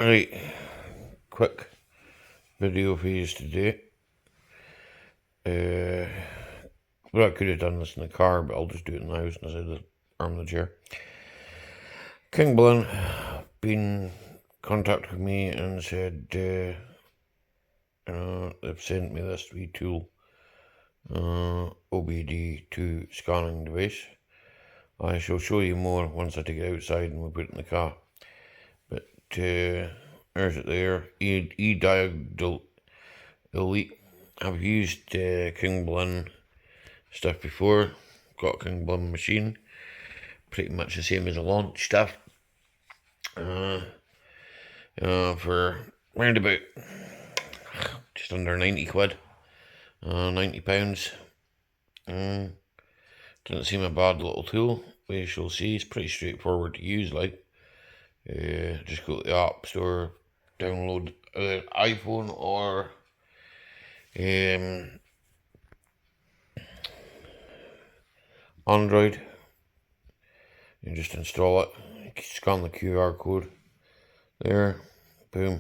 Right, quick video for you today. Well, I could have done this in the car, but I'll just do it in the house instead of the arm of the chair. Kingbolen been contacted me and said they've sent me this wee tool, OBD2 scanning device. I shall show you more once I take it outside and we put it in the car. But there's it there, Ediag Elite. I've used Kingbolen stuff before, got a Kingbolen machine, pretty much the same as the launch stuff, for round about just under 90 quid, £90. Doesn't seem a bad little tool. We shall see. It's pretty straightforward to use, like. Just go to the App Store, download an iPhone or Android. You just install it, scan the QR code there, boom,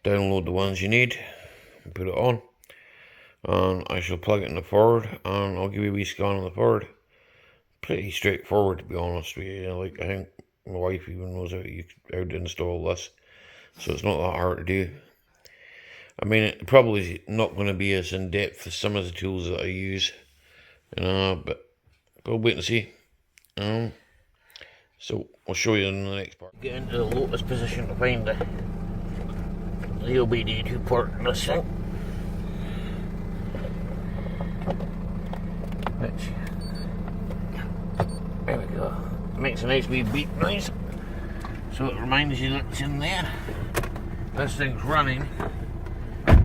download the ones you need and put it on, and I shall plug it in the forward and I'll give you a wee scan on the forward. Pretty straightforward, to be honest with you. Like, I think my wife even knows how to install this, so it's not that hard to do. I mean, it probably is not going to be as in depth as some of the tools that I use, but we'll wait and see. So I'll show you in the next part. Get into the lotus position to find the OBD2 port in this thing, which, there we go, makes a nice wee beep noise, so it reminds you that it's in there. This thing's running,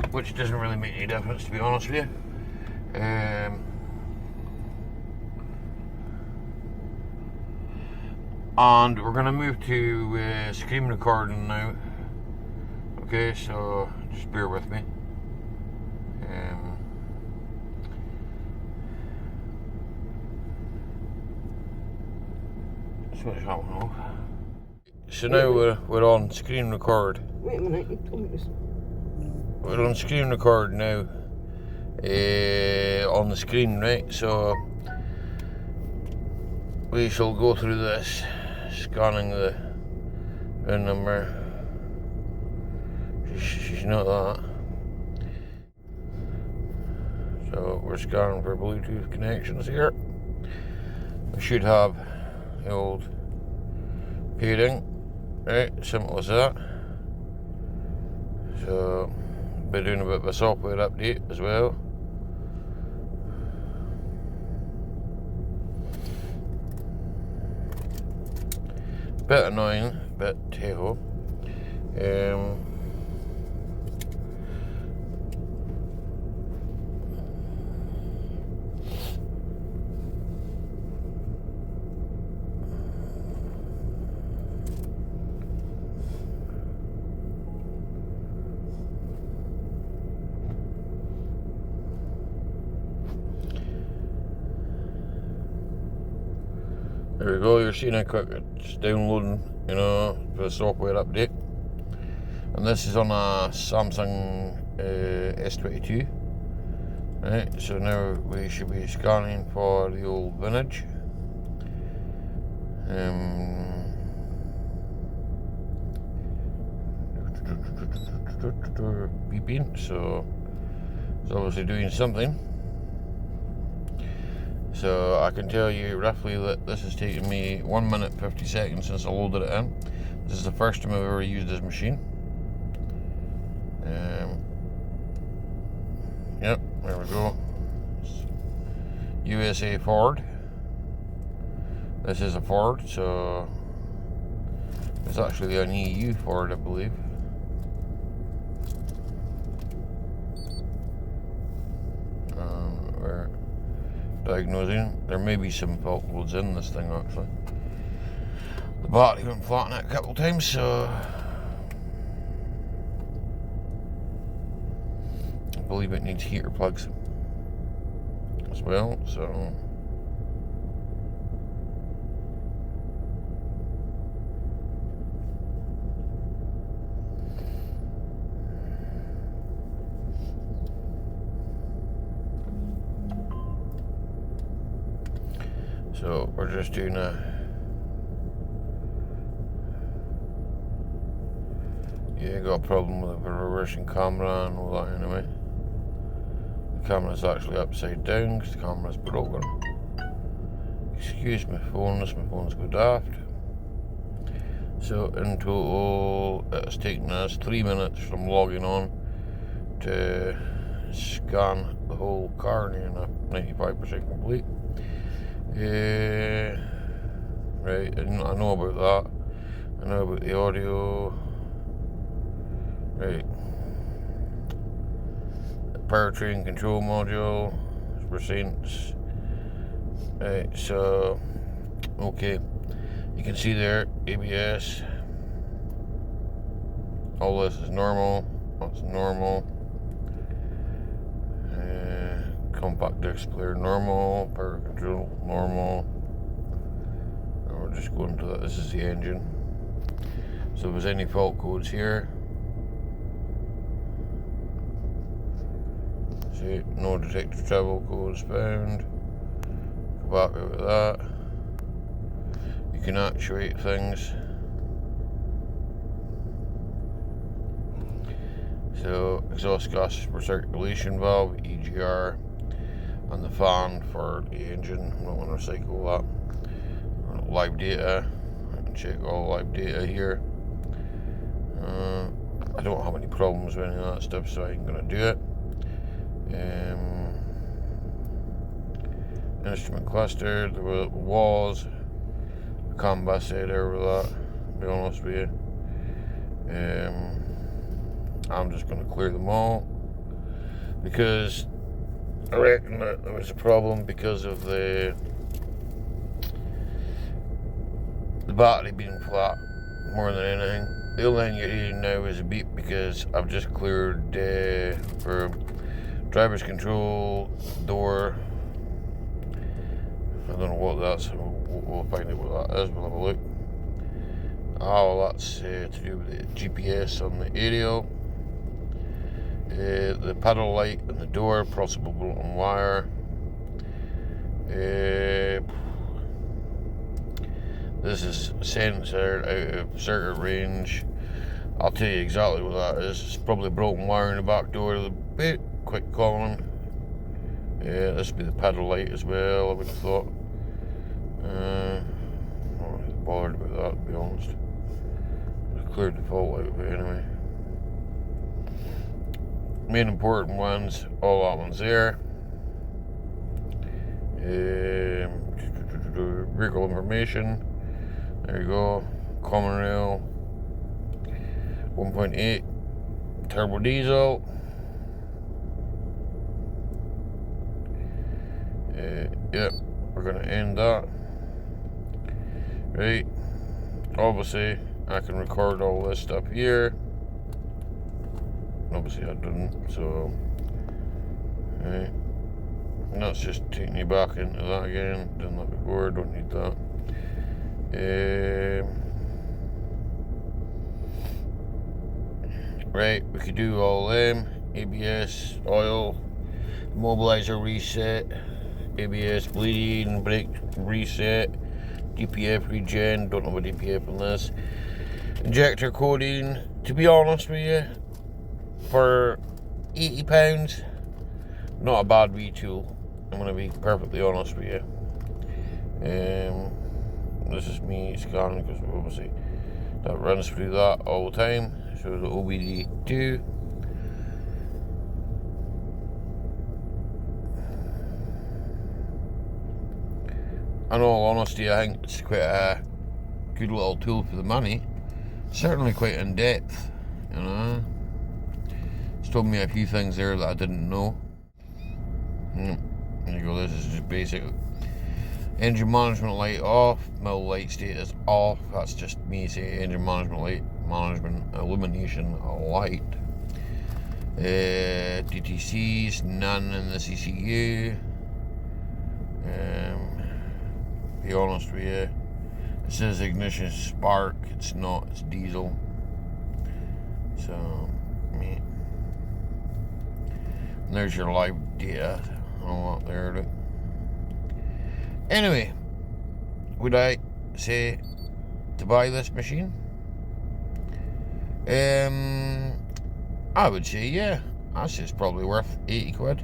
which doesn't really make any difference, to be honest with you. And we're going to move to screen recording now. Okay, so just bear with me. Switch that one off. So now we're on screen record. Wait a minute, you told me this. We're on screen record now. On the screen, right? So we shall go through this, scanning the VIN number. She's not that. So we're scanning for Bluetooth connections here. We should have the old pairing, right? Simple as that. So we're doing a bit of a software update as well. Bit annoying, but hey ho. There we go, you're seeing it quick, it's downloading, for the software update. And this is on a Samsung S22. Right, so now we should be scanning for the old vintage. Beeping, so it's obviously doing something. So I can tell you roughly that this has taken me 1 minute 50 seconds since I loaded it in. This is the first time I've ever used this machine. Yep, there we go. USA Ford. This is a Ford, so it's actually an EU Ford, I believe. We're diagnosing. There may be some fault codes in this thing actually. The battery went flat in it a couple of times, so I believe it needs heater plugs as well, so So we're just doing got a problem with the reversing camera and all that anyway. The camera's actually upside down because the camera's broken. Excuse my phone, my phone's go daft. So in total, it's taken us 3 minutes from logging on to scan the whole car, near enough 95% complete. Right, I know about that. I know about the audio. Right. Powertrain control module, percents. Right, so okay. You can see there, ABS. All this is normal. That's normal. Compact disc player normal. Power control normal. And we're just going to that. This is the engine. So if there's any fault codes here, see, no detected travel codes found. Go back over that. You can actuate things. So exhaust gas recirculation valve, EGR, and the fan for the engine. I'm not going to recycle that. Live data. I can check all live data here. I don't have any problems with any of that stuff, so I'm going to do it. Instrument cluster, there were walls. I can't bust it over that, to be honest with you. I'm just going to clear them all because I reckon that there was a problem because of the battery being flat more than anything. The only thing you're hearing now is a beep because I've just cleared for driver's control door. I don't know what that's. We'll find out what that is. We'll have a look. Oh, well, that's to do with the GPS on the aerial. The pedal light and the door, possible broken wire. This is sensor out of circuit range. I'll tell you exactly what that is. It's probably broken wire in the back door of the bit. Quick calling. This would be the pedal light as well, I would have thought. I'm not really bothered about that, to be honest. I cleared the fault out of it anyway. Main important ones, all that one's there. Vehicle information. There you go. Common rail. 1.8 turbo diesel. Yep, we're gonna end that. Right. Obviously, I can record all this stuff here. Obviously I didn't, so right. And that's just taking you back into that again. Done that before, don't need that. Right, we could do all them. ABS, oil, immobilizer reset, ABS bleeding, brake reset, DPF regen, don't know what DPF on this. Injector coating, to be honest with you, for £80, not a bad retool. I'm going to be perfectly honest with you. This is me scanning because obviously that runs through that all the time. So the OBD2. In all honesty, I think it's quite a good little tool for the money. Certainly quite in depth, you know. It's told me a few things there that I didn't know. There you go, this is just basic. Engine management light off, mill light status off. That's just me saying engine management light, management illumination light. DTCs, none in the CCU. Be honest with you, it says ignition spark, it's not, it's diesel. So, and there's your live data. All that there. Anyway, would I say to buy this machine? I would say yeah. That's just probably worth 80 quid.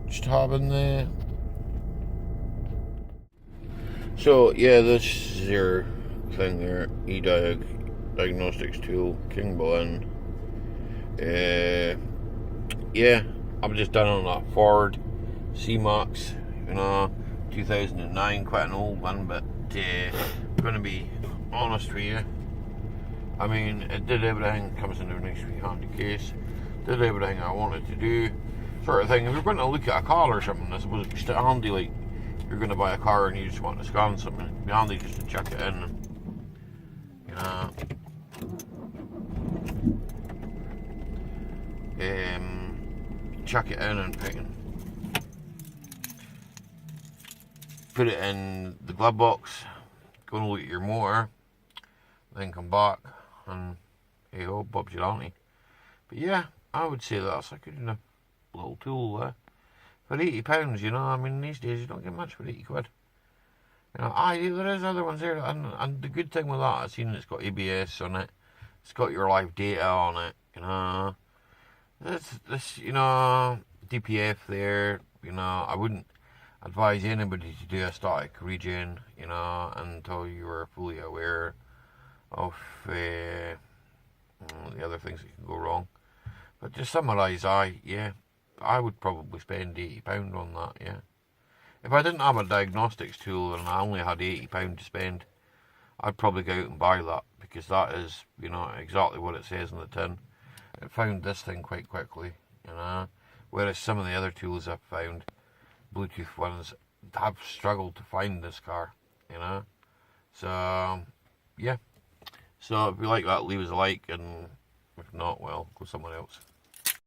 Just having the. So yeah, this is your thing there. Ediag diagnostics tool, Kingbolen. Yeah, I've just done on a Ford C-Max, 2009, quite an old one, but I'm going to be honest with you. I mean, it did everything, comes in a nice wee handy case, did everything I wanted to do, sort of thing. If you're going to look at a car or something, I suppose it'd be handy, like, you're going to buy a car and you just want to scan something, it'd be handy just to chuck it in, chuck it in and put it in the glove box, go and look at your motor, then come back and hey ho, Bob's your auntie. But yeah, I would say that's a good enough little tool there. For £80, I mean these days you don't get much for 80 quid. There is other ones there, and the good thing with that, I've seen it's got ABS on it, it's got your live data on it, this DPF there, I wouldn't advise anybody to do a static regen, until you are fully aware of the other things that can go wrong. But just summarise, I would probably spend £80 on that, yeah. If I didn't have a diagnostics tool and I only had £80 to spend, I'd probably go out and buy that, because that is, exactly what it says on the tin. It found this thing quite quickly, whereas some of the other tools I've found, Bluetooth ones, have struggled to find this car, So, yeah. So if you like that, leave us a like, and if not, well, go somewhere else.